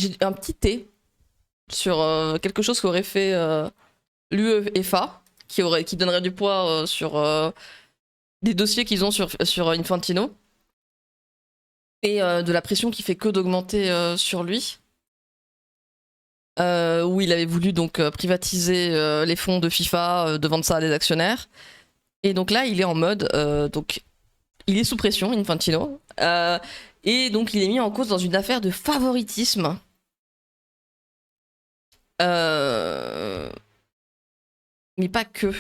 j'ai un petit T sur quelque chose qu'aurait fait l'UEFA, qui donnerait du poids sur des dossiers qu'ils ont sur Infantino, et de la pression qui fait que d'augmenter sur lui. Où il avait voulu donc privatiser les fonds de FIFA, de vendre ça à des actionnaires. Et donc là, il est en mode, donc il est sous pression, Infantino, et donc il est mis en cause dans une affaire de favoritisme. Mais pas que.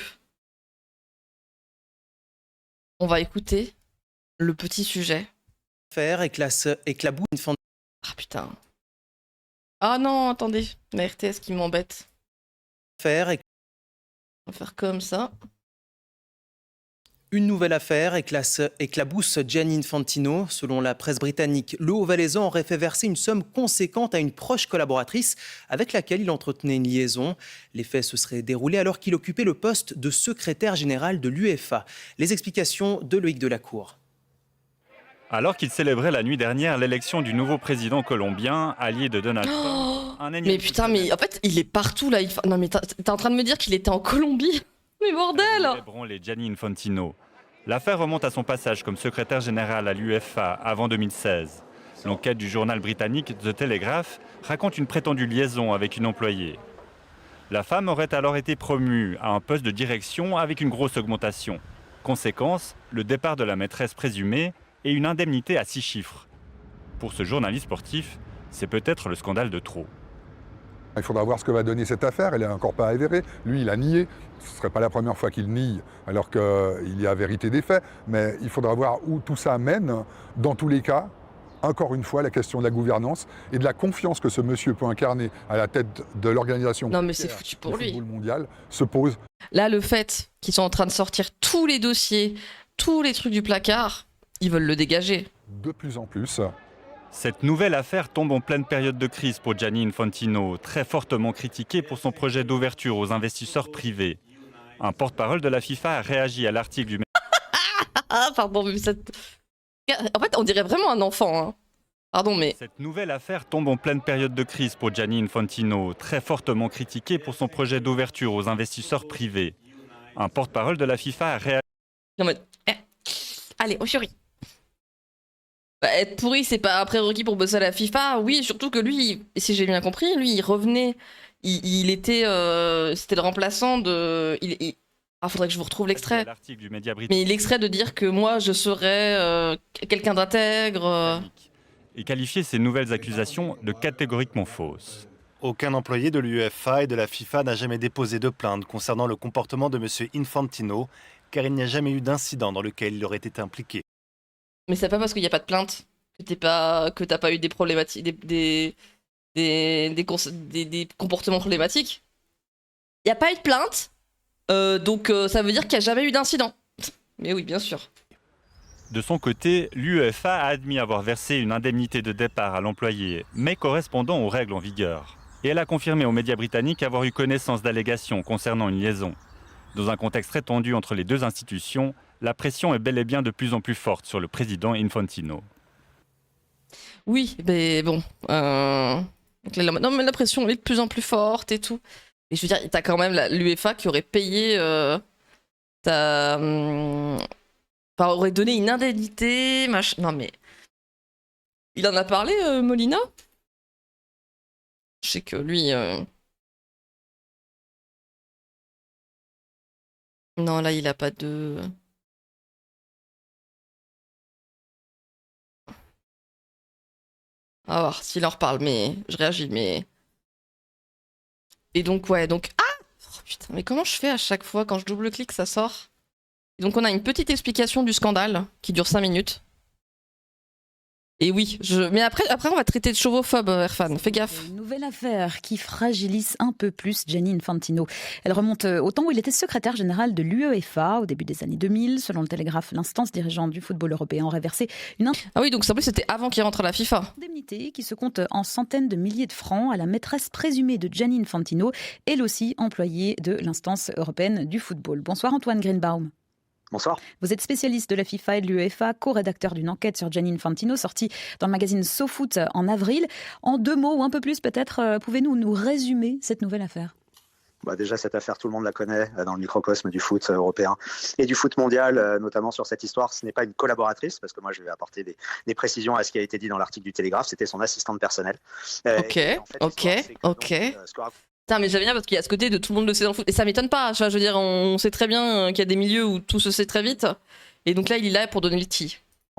On va écouter le petit sujet. Faire éclabousse Infantino. Ah putain. Ah non, attendez, la RTS qui m'embête. On va faire comme ça. Une nouvelle affaire éclabousse Gianni Infantino. Selon la presse britannique, le Haut-Valaisan aurait fait verser une somme conséquente à une proche collaboratrice avec laquelle il entretenait une liaison. Les faits se seraient déroulés alors qu'il occupait le poste de secrétaire général de l'UEFA. Les explications de Loïc Delacour. Alors qu'il célébrait la nuit dernière l'élection du nouveau président colombien, allié de Donald Trump, mais putain, mais en fait, il est partout là. Non, mais t'es en train de me dire qu'il était en Colombie? Mais bordel! Les Gianni Infantino. L'affaire remonte à son passage comme secrétaire général à l'UEFA avant 2016. L'enquête du journal britannique The Telegraph raconte une prétendue liaison avec une employée. La femme aurait alors été promue à un poste de direction avec une grosse augmentation. Conséquence, le départ de la maîtresse présumée et une indemnité à 6 chiffres. Pour ce journaliste sportif, c'est peut-être le scandale de trop. Il faudra voir ce que va donner cette affaire, elle n'est encore pas avérée. Lui, il a nié, ce ne serait pas la première fois qu'il nie, alors qu'il y a vérité des faits. Mais il faudra voir où tout ça mène. Dans tous les cas, encore une fois, la question de la gouvernance et de la confiance que ce monsieur peut incarner à la tête de l'organisation du football mondial se pose. Là, le fait qu'ils sont en train de sortir tous les dossiers, tous les trucs du placard, ils veulent le dégager. De plus en plus. Cette nouvelle affaire tombe en pleine période de crise pour Gianni Infantino, très fortement critiqué pour son projet d'ouverture aux investisseurs privés. Un porte-parole de la FIFA a réagi à l'article du... Pardon, mais en fait, on dirait vraiment un enfant. Hein. Pardon, mais... Cette nouvelle affaire tombe en pleine période de crise pour Gianni Infantino, très fortement critiqué pour son projet d'ouverture aux investisseurs privés. Un porte-parole de la FIFA a réagi... Non mais... Allez, oh chérie. Être pourri, c'est pas un prérequis pour bosser à la FIFA. Oui, surtout que lui, si j'ai bien compris, lui, il revenait. Il était. C'était le remplaçant de. Faudrait que je vous retrouve l'extrait. Mais l'extrait de dire que moi, je serais quelqu'un d'intègre. Et qualifier ces nouvelles accusations de catégoriquement fausses. Aucun employé de l'UEFA et de la FIFA n'a jamais déposé de plainte concernant le comportement de M. Infantino, car il n'y a jamais eu d'incident dans lequel il aurait été impliqué. Mais c'est pas parce qu'il n'y a pas de plainte que t'as pas eu des problématiques, des comportements problématiques. Il n'y a pas eu de plainte, donc ça veut dire qu'il n'y a jamais eu d'incident. Mais oui, bien sûr. De son côté, l'UEFA a admis avoir versé une indemnité de départ à l'employé, mais correspondant aux règles en vigueur. Et elle a confirmé aux médias britanniques avoir eu connaissance d'allégations concernant une liaison. Dans un contexte très tendu entre les deux institutions, la pression est bel et bien de plus en plus forte sur le président Infantino. Oui, mais bon. Non, mais la pression est de plus en plus forte et tout. Et je veux dire, t'as quand même l'UEFA qui aurait payé. Aurait donné une indemnité, machin. Non, mais. Il en a parlé, Molina? Je sais que lui. Non, là, il a pas de. On va voir s'il en reparle, mais je réagis, mais... Et donc, ouais, donc... Ah oh, putain, mais comment je fais à chaque fois quand je double-clique, ça sort? Et donc on a une petite explication du scandale qui dure 5 minutes. Et oui, mais après on va traiter de chauvophobe, Erfan, fais gaffe. Une nouvelle affaire qui fragilise un peu plus Gianni Infantino. Elle remonte au temps où il était secrétaire général de l'UEFA au début des années 2000. Selon le Télégraphe, l'instance dirigeante du football européen aurait versé une Ah oui, donc ça c'était avant qu'il rentre à la FIFA. Indemnité qui se compte en centaines de milliers de francs à la maîtresse présumée de Gianni Infantino, elle aussi employée de l'instance européenne du football. Bonsoir Antoine Greenbaum. Bonsoir. Vous êtes spécialiste de la FIFA et de l'UEFA, co-rédacteur d'une enquête sur Gianni Infantino, sortie dans le magazine SoFoot en avril. En 2 mots ou un peu plus peut-être, pouvez-vous nous résumer cette nouvelle affaire ? Déjà, cette affaire, tout le monde la connaît dans le microcosme du foot européen et du foot mondial, notamment sur cette histoire. Ce n'est pas une collaboratrice, parce que moi, je vais apporter des précisions à ce qui a été dit dans l'article du Télégraphe. C'était son assistante personnelle. Ok. Putain, mais j'aime bien parce qu'il y a ce côté de tout le monde le sait dans le foot. Et ça m'étonne pas. Je veux dire, on sait très bien qu'il y a des milieux où tout se sait très vite. Et donc là, il est là pour donner le tea.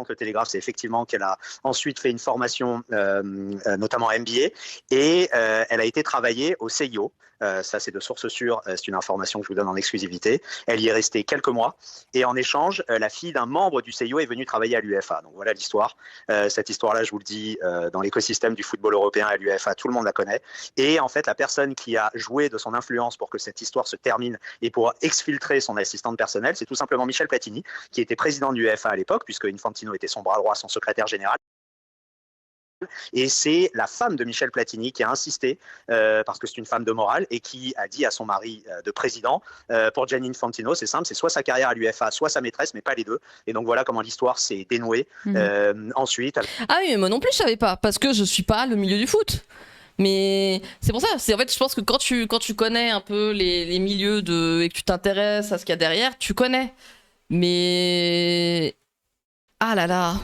Le Télégraphe, c'est effectivement qu'elle a ensuite fait une formation, notamment MBA, et elle a été travailler au CIO. Ça, c'est de source sûre, c'est une information que je vous donne en exclusivité. Elle y est restée quelques mois, et en échange, la fille d'un membre du CIO est venue travailler à l'UEFA. Donc voilà l'histoire. Cette histoire-là, je vous le dis, dans l'écosystème du football européen à l'UEFA, tout le monde la connaît. Et en fait, la personne qui a joué de son influence pour que cette histoire se termine et pour exfiltrer son assistante personnelle, c'est tout simplement Michel Platini, qui était président de l'UEFA à l'époque, puisque Infantino était son bras droit, son secrétaire général. Et c'est la femme de Michel Platini qui a insisté, parce que c'est une femme de morale, et qui a dit à son mari de président, pour Gianni Infantino, c'est simple, c'est soit sa carrière à l'UEFA, soit sa maîtresse, mais pas les deux. Et donc voilà comment l'histoire s'est dénouée. Ensuite. Ah oui, mais moi non plus je savais pas, parce que je suis pas le milieu du foot. Mais c'est pour ça, en fait je pense que quand tu connais un peu les milieux et que tu t'intéresses à ce qu'il y a derrière, tu connais. Mais... Ah là là.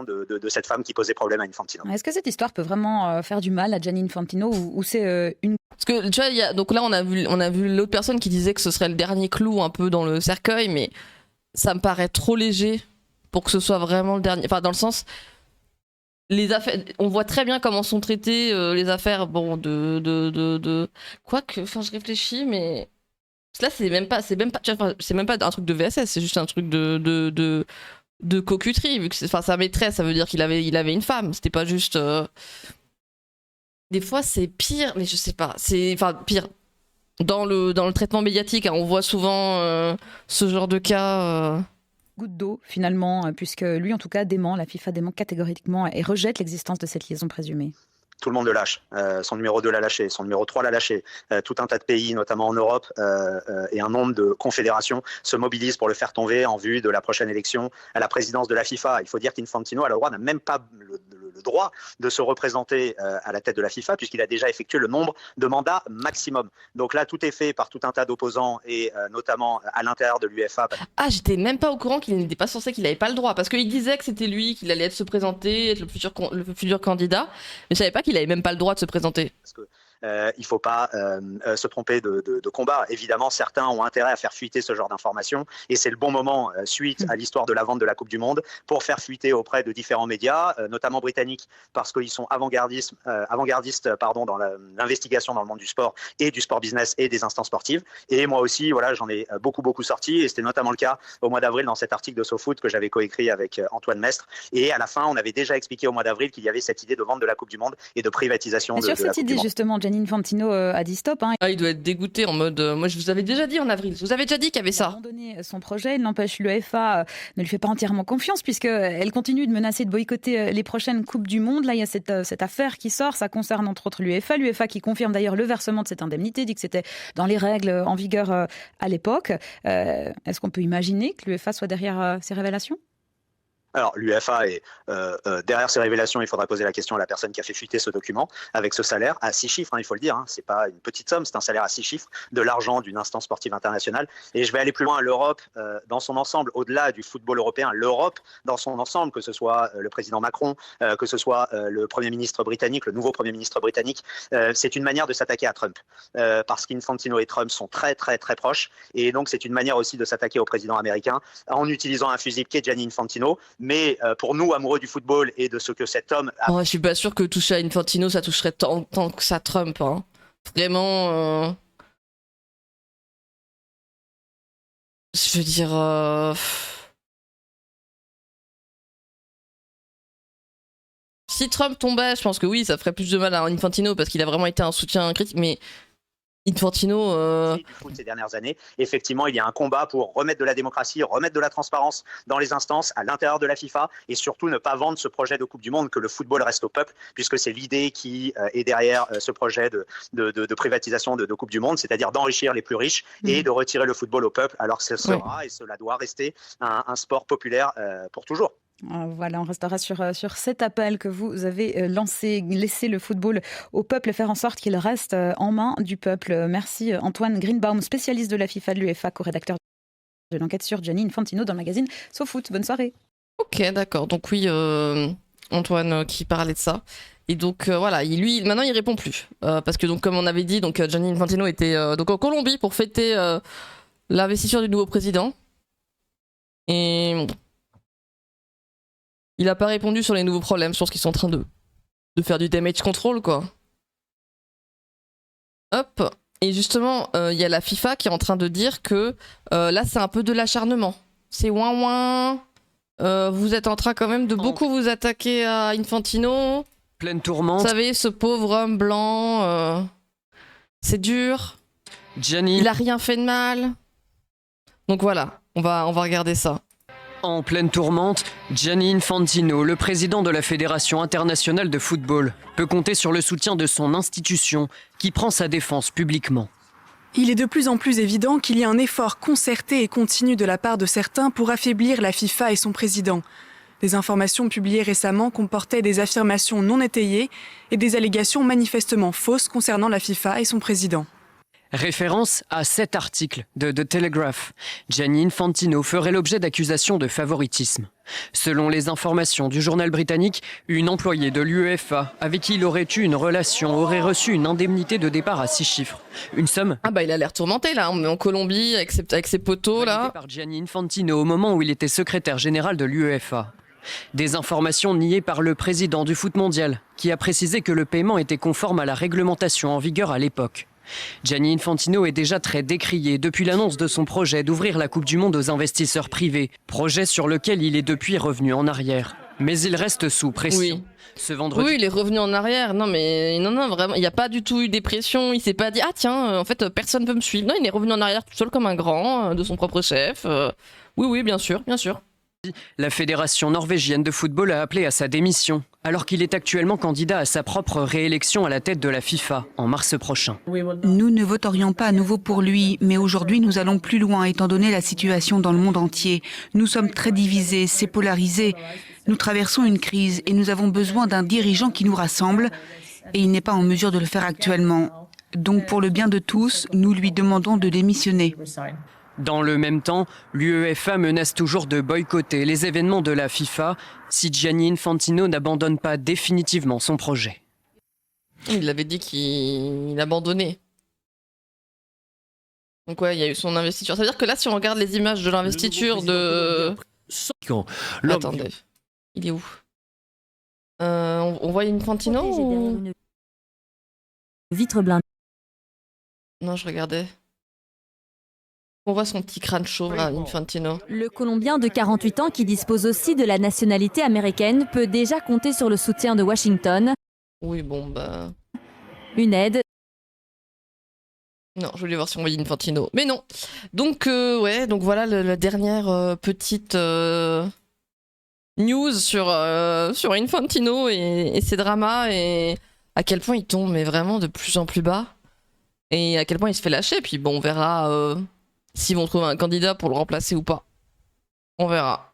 De cette femme qui posait problème à Infantino. Est-ce que cette histoire peut vraiment faire du mal à Gianni Infantino ou c'est une... Parce que tu vois, donc là on a vu l'autre personne qui disait que ce serait le dernier clou un peu dans le cercueil, mais ça me paraît trop léger pour que ce soit vraiment le dernier. Enfin, dans le sens, les affaires, on voit très bien comment sont traitées les affaires, bon, quoique, enfin, je réfléchis, mais là c'est même pas un truc de VSS, c'est juste un truc de coquetterie, vu que sa maîtresse, ça veut dire qu'il avait une femme, c'était pas juste... Des fois c'est pire, mais je sais pas, pire. Dans le traitement médiatique, hein, on voit souvent ce genre de cas... Goutte d'eau finalement, puisque lui en tout cas dément, la FIFA dément catégoriquement et rejette l'existence de cette liaison présumée. Tout le monde le lâche. Son numéro 2 l'a lâché, son numéro 3 l'a lâché. Tout un tas de pays, notamment en Europe, et un nombre de confédérations se mobilisent pour le faire tomber en vue de la prochaine élection à la présidence de la FIFA. Il faut dire qu'Infantino, à la droite, n'a même pas le droit de se représenter à la tête de la FIFA, puisqu'il a déjà effectué le nombre de mandats maximum. Donc là, tout est fait par tout un tas d'opposants, et notamment à l'intérieur de l'UEFA. Ah, j'étais même pas au courant qu'il n'était pas censé, qu'il n'avait pas le droit, parce qu'il disait que c'était lui, qu'il allait se présenter, être le futur candidat, mais je savais pas qu'il avait même pas le droit de se présenter. Parce que il ne faut pas se tromper de combat. Évidemment, certains ont intérêt à faire fuiter ce genre d'informations, et c'est le bon moment, suite à l'histoire de la vente de la Coupe du Monde, pour faire fuiter auprès de différents médias, notamment britanniques, parce qu'ils sont avant-gardistes dans l'investigation dans le monde du sport et du sport business et des instances sportives. Et moi aussi, voilà, j'en ai beaucoup sorti, et c'était notamment le cas au mois d'avril dans cet article de SoFoot que j'avais coécrit avec Antoine Mestre. Et à la fin, on avait déjà expliqué au mois d'avril qu'il y avait cette idée de vente de la Coupe du Monde et de privatisation de la Coupe du Monde. Sur cette idée, justement, Gianni Infantino a dit stop. Ah, il doit être dégoûté en mode moi je vous avais déjà dit en avril, je vous avais déjà dit qu'il y avait ça. Il a abandonné son projet, il n'empêche l'UEFA ne lui fait pas entièrement confiance puisqu'elle continue de menacer de boycotter les prochaines Coupes du Monde. Là, il y a cette affaire qui sort, ça concerne entre autres l'UEFA qui confirme d'ailleurs le versement de cette indemnité, dit que c'était dans les règles en vigueur à l'époque. Est-ce qu'on peut imaginer que l'UEFA soit derrière ces révélations ? Alors, l'UEFA est derrière ces révélations. Il faudra poser la question à la personne qui a fait fuiter ce document avec ce salaire à 6 chiffres, il faut le dire. C'est pas une petite somme, c'est un salaire à 6 chiffres, de l'argent d'une instance sportive internationale. Et je vais aller plus loin. L'Europe, dans son ensemble, au-delà du football européen, l'Europe dans son ensemble, que ce soit le président Macron, que ce soit le Premier ministre britannique, le nouveau Premier ministre britannique, c'est une manière de s'attaquer à Trump. Parce qu'Infantino et Trump sont très proches. Et donc, c'est une manière aussi de s'attaquer au président américain en utilisant un fusible qui est Gianni Infantino. Mais pour nous, amoureux du football et de ce que cet homme a... Je suis pas sûr que toucher à Infantino, ça toucherait tant que ça Trump. Hein. Vraiment... Je veux dire... Si Trump tombait, je pense que oui, ça ferait plus de mal à Infantino parce qu'il a vraiment été un soutien critique, mais Infantino, du foot ces dernières années. Effectivement, il y a un combat pour remettre de la démocratie, remettre de la transparence dans les instances à l'intérieur de la FIFA et surtout ne pas vendre ce projet de Coupe du Monde, que le football reste au peuple, puisque c'est l'idée qui est derrière ce projet de privatisation de Coupe du Monde, c'est-à-dire d'enrichir les plus riches et de retirer le football au peuple, alors que ce sera et cela doit rester un sport populaire pour toujours. Voilà, on restera sur cet appel que vous avez lancé, laisser le football au peuple et faire en sorte qu'il reste en main du peuple. Merci Antoine Greenbaum, spécialiste de la FIFA, de l'UEFA, co-rédacteur de l'enquête sur Gianni Infantino dans le magazine SoFoot. Bonne soirée. Ok, d'accord. Donc oui, Antoine qui parlait de ça. Et donc voilà, lui maintenant il répond plus parce que donc comme on avait dit, donc Gianni Infantino était donc en Colombie pour fêter l'investiture du nouveau président. Et bon, il a pas répondu sur les nouveaux problèmes, sur ce qu'ils sont en train de faire du damage control, quoi. Hop. Et justement, il y a la FIFA qui est en train de dire que là, c'est un peu de l'acharnement. C'est ouin. Vous êtes en train quand même de beaucoup vous attaquer à Infantino. Pleine tourmente. Vous savez, ce pauvre homme blanc, c'est dur. Gianni. Il a rien fait de mal. Donc voilà, on va regarder ça. En pleine tourmente, Gianni Infantino, le président de la Fédération internationale de football, peut compter sur le soutien de son institution, qui prend sa défense publiquement. Il est de plus en plus évident qu'il y a un effort concerté et continu de la part de certains pour affaiblir la FIFA et son président. Des informations publiées récemment comportaient des affirmations non étayées et des allégations manifestement fausses concernant la FIFA et son président. Référence à cet article de The Telegraph. Gianni Infantino ferait l'objet d'accusations de favoritisme. Selon les informations du journal britannique, une employée de l'UEFA avec qui il aurait eu une relation aurait reçu une indemnité de départ à 6 chiffres. Une somme... Ah bah il a l'air tourmenté là, en Colombie avec ses poteaux là. Par Gianni Infantino au moment où il était secrétaire général de l'UEFA. Des informations niées par le président du foot mondial, qui a précisé que le paiement était conforme à la réglementation en vigueur à l'époque. Gianni Infantino est déjà très décrié depuis l'annonce de son projet d'ouvrir la Coupe du Monde aux investisseurs privés, projet sur lequel il est depuis revenu en arrière. Mais il reste sous pression. Oui. Ce vendredi... Oui, il est revenu en arrière. Non, vraiment, il n'y a pas du tout eu des pressions. Il s'est pas dit, ah tiens, en fait, personne veut me suivre. Non, il est revenu en arrière tout seul comme un grand, de son propre chef. Oui, bien sûr. La Fédération norvégienne de football a appelé à sa démission, alors qu'il est actuellement candidat à sa propre réélection à la tête de la FIFA en mars prochain. Nous ne voterions pas à nouveau pour lui, mais aujourd'hui nous allons plus loin étant donné la situation dans le monde entier. Nous sommes très divisés, c'est polarisé. Nous traversons une crise et nous avons besoin d'un dirigeant qui nous rassemble et il n'est pas en mesure de le faire actuellement. Donc pour le bien de tous, nous lui demandons de démissionner. Dans le même temps, l'UEFA menace toujours de boycotter les événements de la FIFA si Gianni Infantino n'abandonne pas définitivement son projet. Il avait dit qu'il abandonnait. Donc ouais, il y a eu son investiture. Ça veut dire que là, si on regarde les images de l'investiture de... Attendez, il est où on voit Infantino ou... Vitre blindée. Non, je regardais. On voit son petit crâne chauve, là, Infantino. Le Colombien de 48 ans, qui dispose aussi de la nationalité américaine, peut déjà compter sur le soutien de Washington. Oui, bon, bah... Une aide. Non, je voulais voir si on voyait Infantino. Mais non. Donc, donc voilà la dernière petite news sur Infantino et ses dramas et à quel point il tombe mais vraiment de plus en plus bas et à quel point il se fait lâcher. Puis bon, on verra s'ils vont trouver un candidat pour le remplacer ou pas. On verra.